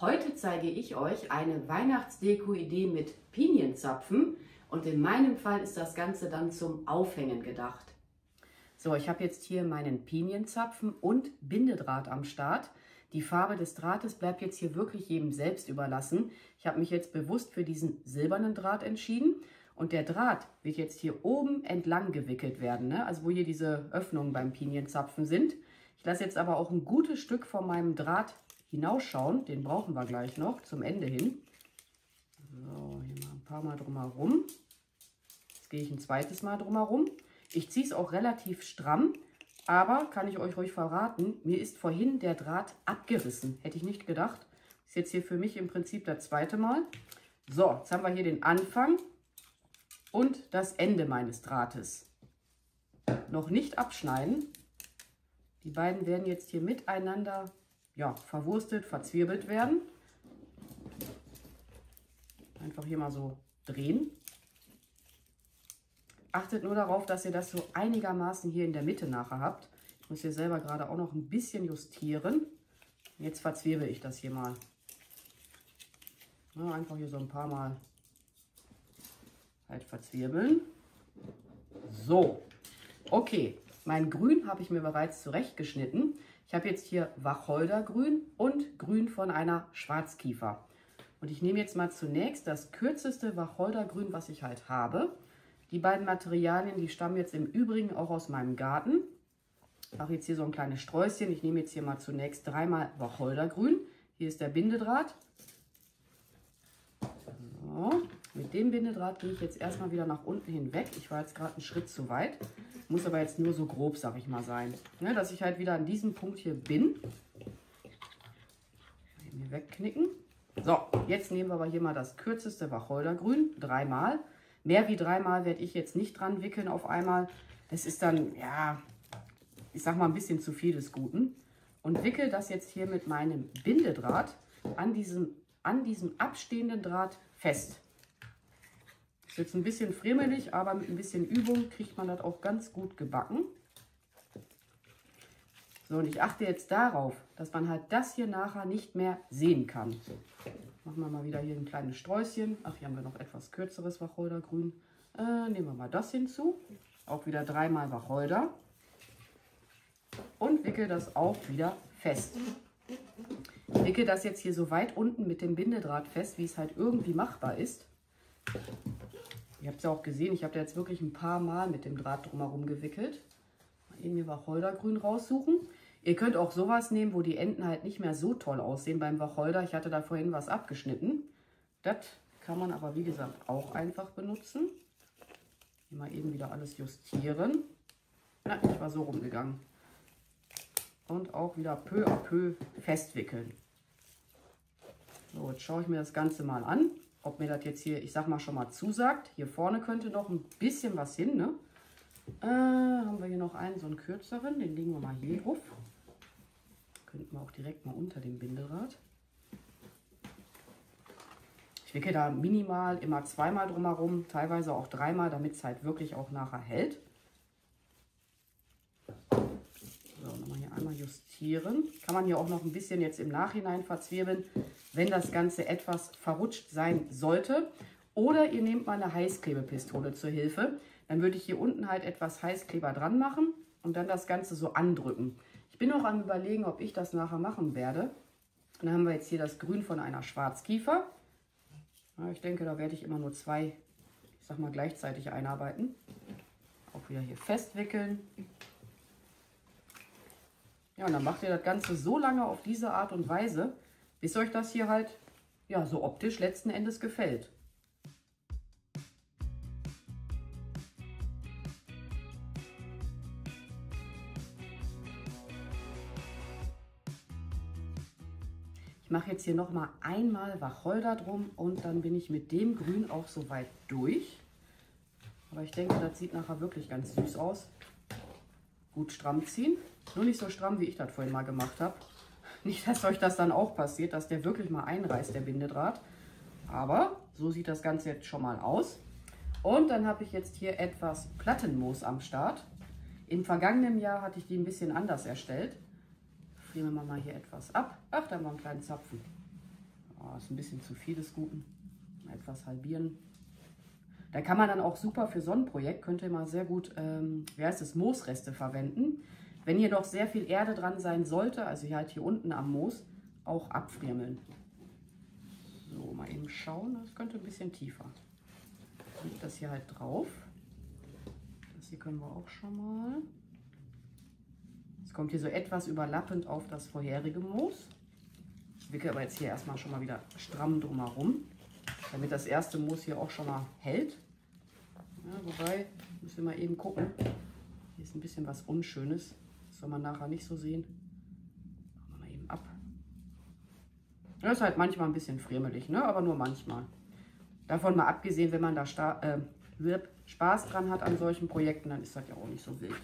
Heute zeige ich euch eine Weihnachtsdeko-Idee mit Pinienzapfen und in meinem Fall ist das Ganze dann zum Aufhängen gedacht. So, ich habe jetzt hier meinen Pinienzapfen und Bindedraht am Start. Die Farbe des Drahtes bleibt jetzt hier wirklich jedem selbst überlassen. Ich habe mich jetzt bewusst für diesen silbernen Draht entschieden und der Draht wird jetzt hier oben entlang gewickelt werden, ne? Also wo hier diese Öffnungen beim Pinienzapfen sind. Ich lasse jetzt aber auch ein gutes Stück von meinem Draht hinausschauen, den brauchen wir gleich noch zum Ende hin. So, hier mal ein paar Mal drumherum. Jetzt gehe ich ein zweites Mal drumherum. Ich ziehe es auch relativ stramm, aber kann ich euch ruhig verraten, mir ist vorhin der Draht abgerissen. Hätte ich nicht gedacht. Ist jetzt hier für mich im Prinzip das zweite Mal. So, jetzt haben wir hier den Anfang und das Ende meines Drahtes. Noch nicht abschneiden. Die beiden werden jetzt hier miteinander verwurstelt, verzwirbelt werden. Einfach hier mal so drehen. Achtet nur darauf, dass ihr das so einigermaßen hier in der Mitte nachher habt. Ich muss hier selber gerade auch noch ein bisschen justieren. Jetzt verzwirbel ich das hier mal. Ja, einfach hier so ein paar Mal halt verzwirbeln. So, okay. Mein Grün habe ich mir bereits zurechtgeschnitten. Ich habe jetzt hier Wacholdergrün und Grün von einer Schwarzkiefer. Und ich nehme jetzt mal zunächst das kürzeste Wacholdergrün, was ich halt habe. Die beiden Materialien, die stammen jetzt im Übrigen auch aus meinem Garten. Ich mache jetzt hier so ein kleines Sträußchen. Ich nehme jetzt hier mal zunächst dreimal Wacholdergrün. Hier ist der Bindedraht. So, mit dem Bindedraht gehe ich jetzt erstmal wieder nach unten hinweg. Ich war jetzt gerade einen Schritt zu weit. Muss aber jetzt nur so grob, sag ich mal, sein. Ne, dass ich halt wieder an diesem Punkt hier bin. Hier wegknicken. So, jetzt nehmen wir aber hier mal das kürzeste Wacholdergrün. Dreimal. Mehr wie dreimal werde ich jetzt nicht dran wickeln auf einmal. Das ist dann, ja, ich sag mal ein bisschen zu viel des Guten. Und wickel das jetzt hier mit meinem Bindedraht an diesem abstehenden Draht fest. Ist jetzt ein bisschen friemelig, aber mit ein bisschen Übung kriegt man das auch ganz gut gebacken. So, und ich achte jetzt darauf, dass man halt das hier nachher nicht mehr sehen kann. Machen wir mal wieder hier ein kleines Sträußchen. Ach, hier haben wir noch etwas kürzeres Wacholdergrün. Nehmen wir mal das hinzu. Auch wieder dreimal Wacholder. Und wickel das auch wieder fest. Ich wickel das jetzt hier so weit unten mit dem Bindedraht fest, wie es halt irgendwie machbar ist. Ihr habt es ja auch gesehen, ich habe da jetzt wirklich ein paar Mal mit dem Draht drumherum gewickelt. Mal eben hier Wacholdergrün raussuchen. Ihr könnt auch sowas nehmen, wo die Enden halt nicht mehr so toll aussehen beim Wacholder. Ich hatte da vorhin was abgeschnitten. Das kann man aber, wie gesagt, auch einfach benutzen. Hier mal eben wieder alles justieren. Na, ich war so rumgegangen. Und auch wieder peu à peu festwickeln. So, jetzt schaue ich mir das Ganze mal an, ob mir das jetzt hier, ich sag mal, schon mal zusagt. Hier vorne könnte noch ein bisschen was hin, ne? Haben wir hier noch einen, so einen kürzeren, den legen wir mal hier auf. Könnten wir auch direkt mal unter dem Bindedraht. Ich wickel da minimal immer zweimal drumherum, teilweise auch dreimal, damit es halt wirklich auch nachher hält. So, nochmal hier einmal justieren. Kann man hier auch noch ein bisschen jetzt im Nachhinein verzwirbeln, wenn das Ganze etwas verrutscht sein sollte. Oder ihr nehmt mal eine Heißklebepistole zur Hilfe. Dann würde ich hier unten halt etwas Heißkleber dran machen und dann das Ganze so andrücken. Ich bin auch am Überlegen, ob ich das nachher machen werde. Und dann haben wir jetzt hier das Grün von einer Schwarzkiefer. Ja, ich denke, da werde ich immer nur zwei, ich sag mal, gleichzeitig einarbeiten. Auch wieder hier festwickeln. Ja, und dann macht ihr das Ganze so lange auf diese Art und Weise, bis euch das hier halt ja so optisch letzten Endes gefällt. Ich mache jetzt hier noch mal einmal Wacholder drum und dann bin ich mit dem Grün auch soweit durch. Aber ich denke, das sieht nachher wirklich ganz süß aus. Gut stramm ziehen. Nur nicht so stramm, wie ich das vorhin mal gemacht habe. Nicht, dass euch das dann auch passiert, dass der wirklich mal einreißt, der Bindedraht. Aber so sieht das Ganze jetzt schon mal aus. Und dann habe ich jetzt hier etwas Plattenmoos am Start. Im vergangenen Jahr hatte ich die ein bisschen anders erstellt. Frieren wir mal hier etwas ab. Ach, da haben wir einen kleinen Zapfen. Oh, ist ein bisschen zu viel des Guten. Etwas halbieren. Da kann man dann auch super für so ein Projekt, könnt ihr mal sehr gut, wie heißt es, Moosreste verwenden. Wenn hier noch sehr viel Erde dran sein sollte, also halt hier unten am Moos, auch abfriemeln. So, mal eben schauen, das könnte ein bisschen tiefer. Liegt das hier halt drauf. Das hier können wir auch schon mal. Es kommt hier so etwas überlappend auf das vorherige Moos. Ich wickel aber jetzt hier erstmal schon mal wieder stramm drumherum, damit das erste Moos hier auch schon mal hält. Ja, wobei, müssen wir mal eben gucken. Hier ist ein bisschen was Unschönes. Das soll man nachher nicht so sehen. Machen wir mal eben ab. Das ist halt manchmal ein bisschen friemelig, ne? Aber nur manchmal. Davon mal abgesehen, wenn man da Spaß dran hat an solchen Projekten, dann ist das ja auch nicht so wild.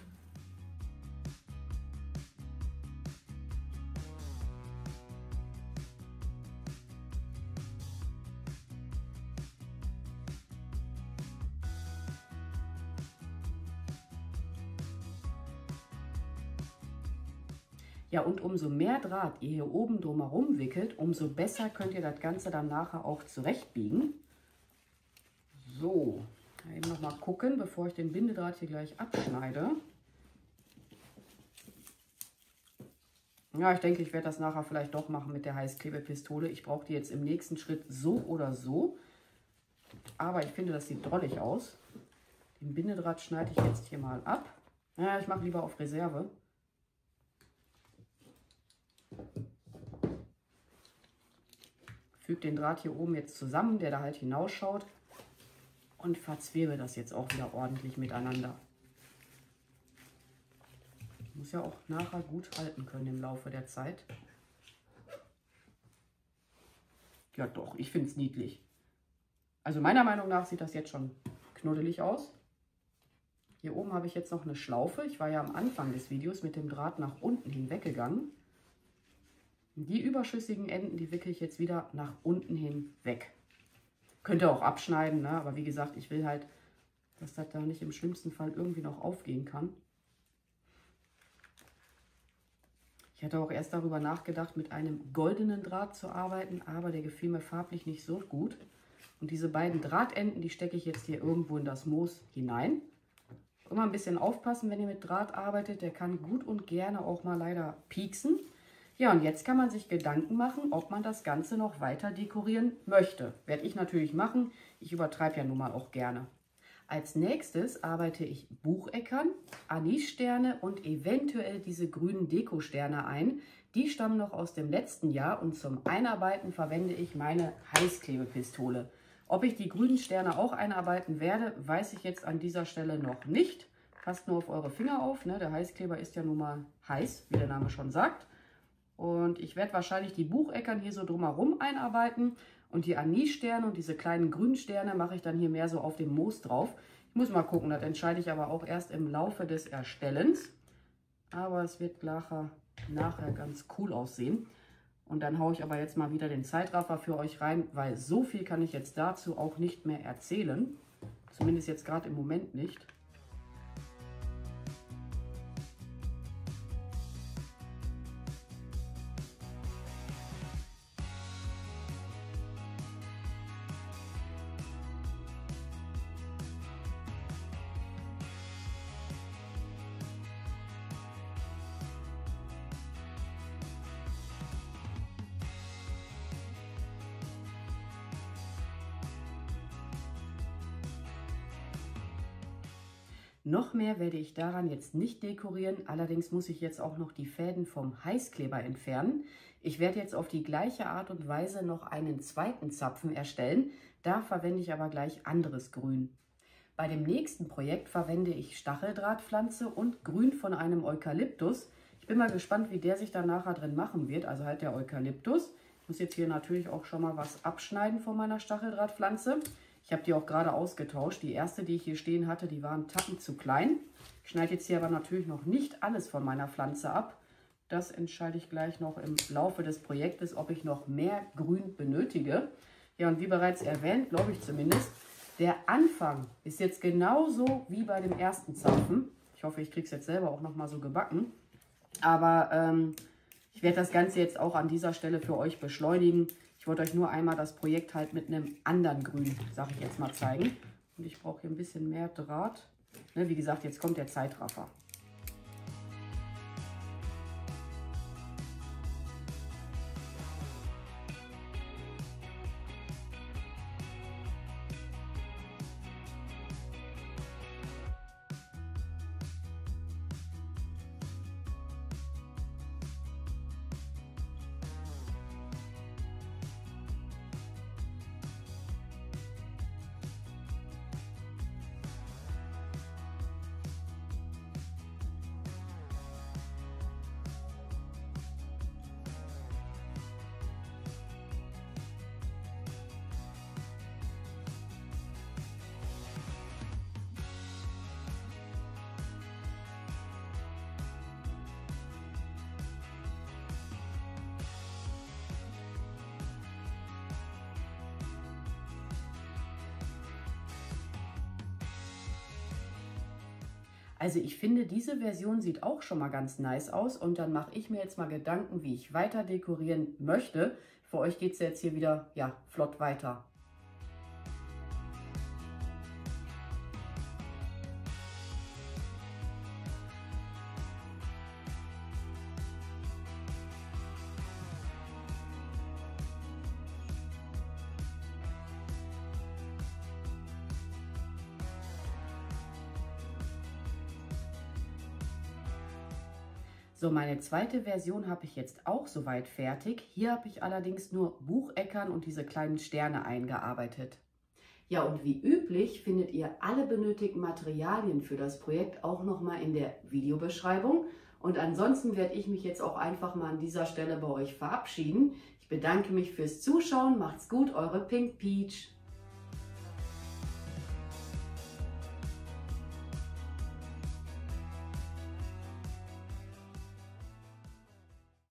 Ja, und umso mehr Draht ihr hier oben drumherum wickelt, umso besser könnt ihr das Ganze dann nachher auch zurechtbiegen. So, eben noch mal gucken, bevor ich den Bindedraht hier gleich abschneide. Ja, ich denke, ich werde das nachher vielleicht doch machen mit der Heißklebepistole. Ich brauche die jetzt im nächsten Schritt so oder so. Aber ich finde, das sieht drollig aus. Den Bindedraht schneide ich jetzt hier mal ab. Ja, ich mache lieber auf Reserve. Füge den Draht hier oben jetzt zusammen, der da halt hinausschaut, und verzwirbe das jetzt auch wieder ordentlich miteinander. Muss ja auch nachher gut halten können im Laufe der Zeit. Ja doch, ich finde es niedlich. Also meiner Meinung nach sieht das jetzt schon knuddelig aus. Hier oben habe ich jetzt noch eine Schlaufe. Ich war ja am Anfang des Videos mit dem Draht nach unten hinweggegangen. Die überschüssigen Enden, die wickel ich jetzt wieder nach unten hin weg. Könnt ihr auch abschneiden, ne? Aber wie gesagt, ich will halt, dass das da nicht im schlimmsten Fall irgendwie noch aufgehen kann. Ich hatte auch erst darüber nachgedacht, mit einem goldenen Draht zu arbeiten, aber der gefiel mir farblich nicht so gut. Und diese beiden Drahtenden, die stecke ich jetzt hier irgendwo in das Moos hinein. Immer ein bisschen aufpassen, wenn ihr mit Draht arbeitet, der kann gut und gerne auch mal leider pieksen. Ja, und jetzt kann man sich Gedanken machen, ob man das Ganze noch weiter dekorieren möchte. Werde ich natürlich machen. Ich übertreibe ja nun mal auch gerne. Als nächstes arbeite ich Bucheckern, Anissterne und eventuell diese grünen Dekosterne ein. Die stammen noch aus dem letzten Jahr und zum Einarbeiten verwende ich meine Heißklebepistole. Ob ich die grünen Sterne auch einarbeiten werde, weiß ich jetzt an dieser Stelle noch nicht. Passt nur auf eure Finger auf, ne? Der Heißkleber ist ja nun mal heiß, wie der Name schon sagt. Und ich werde wahrscheinlich die Bucheckern hier so drumherum einarbeiten. Und die Anissterne und diese kleinen grünen Sterne mache ich dann hier mehr so auf dem Moos drauf. Ich muss mal gucken, das entscheide ich aber auch erst im Laufe des Erstellens. Aber es wird nachher ganz cool aussehen. Und dann haue ich aber jetzt mal wieder den Zeitraffer für euch rein, weil so viel kann ich jetzt dazu auch nicht mehr erzählen. Zumindest jetzt gerade im Moment nicht. Noch mehr werde ich daran jetzt nicht dekorieren, allerdings muss ich jetzt auch noch die Fäden vom Heißkleber entfernen. Ich werde jetzt auf die gleiche Art und Weise noch einen zweiten Zapfen erstellen, da verwende ich aber gleich anderes Grün. Bei dem nächsten Projekt verwende ich Stacheldrahtpflanze und Grün von einem Eukalyptus. Ich bin mal gespannt, wie der sich dann nachher drin machen wird, also halt der Eukalyptus. Ich muss jetzt hier natürlich auch schon mal was abschneiden von meiner Stacheldrahtpflanze. Ich habe die auch gerade ausgetauscht. Die erste, die ich hier stehen hatte, die war einen Tacken zu klein. Ich schneide jetzt hier aber natürlich noch nicht alles von meiner Pflanze ab. Das entscheide ich gleich noch im Laufe des Projektes, ob ich noch mehr Grün benötige. Ja, und wie bereits erwähnt, glaube ich zumindest, der Anfang ist jetzt genauso wie bei dem ersten Zapfen. Ich hoffe, ich kriege es jetzt selber auch noch mal so gebacken. Aber ich werde das Ganze jetzt auch an dieser Stelle für euch beschleunigen. Ich Ich wollte euch nur einmal das Projekt halt mit einem anderen Grün, sage ich jetzt mal, zeigen. Und ich brauche hier ein bisschen mehr Draht. Ne, wie gesagt, jetzt kommt der Zeitraffer. Also ich finde, diese Version sieht auch schon mal ganz nice aus und dann mache ich mir jetzt mal Gedanken, wie ich weiter dekorieren möchte. Für euch geht es jetzt hier wieder, ja, flott weiter. So, meine zweite Version habe ich jetzt auch soweit fertig. Hier habe ich allerdings nur Bucheckern und diese kleinen Sterne eingearbeitet. Ja, und wie üblich findet ihr alle benötigten Materialien für das Projekt auch nochmal in der Videobeschreibung. Und ansonsten werde ich mich jetzt auch einfach mal an dieser Stelle bei euch verabschieden. Ich bedanke mich fürs Zuschauen. Macht's gut, eure Pink Peach.